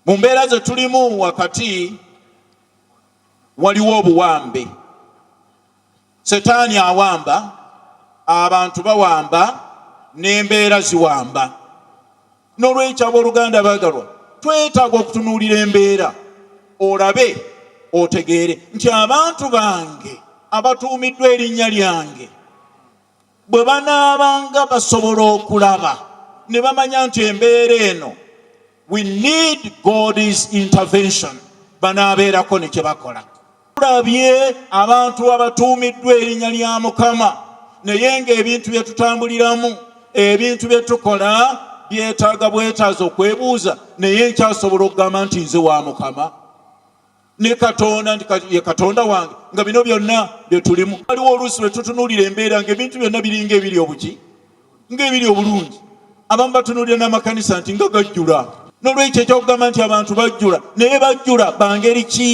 Mu mbeera ze tulimu wakati waliwo obuwambe. Setaani awamba, abantu bawamba, n'embeera ziwamba. N'olwekyo abooluganda baagalwa, twetaaga okutunuulira embeera olabe otegeere nti abantu bange abatuumiddwa erinnya lyange bwe banaabanga basobola okulaba ne bamanya nti embeera eno we need God's intervention, banaabeerako ne kye bakola. Tulabye abantu abatuumiddwa erinnya lya Mukama, naye ng'ebintu bye tutambuliramu, ebintu bye tukola byetaaga bwetaaza okwebuuza, naye nkyasobola okugamba nti nze wa Mukama ne Katonda nti ye Katonda wange nga bino byonna bye tulimu. Waliwo oluusi lwe tutunuulira embeera ng'ebintu byonna biringa ebiri obuki, ng'ebiri obulungi. Abamu batunuulira n'amakanisa nti nga gajjula. N'olwekyo ekyokugamba nti abantu bajjula, naye bajjula bangeri ki?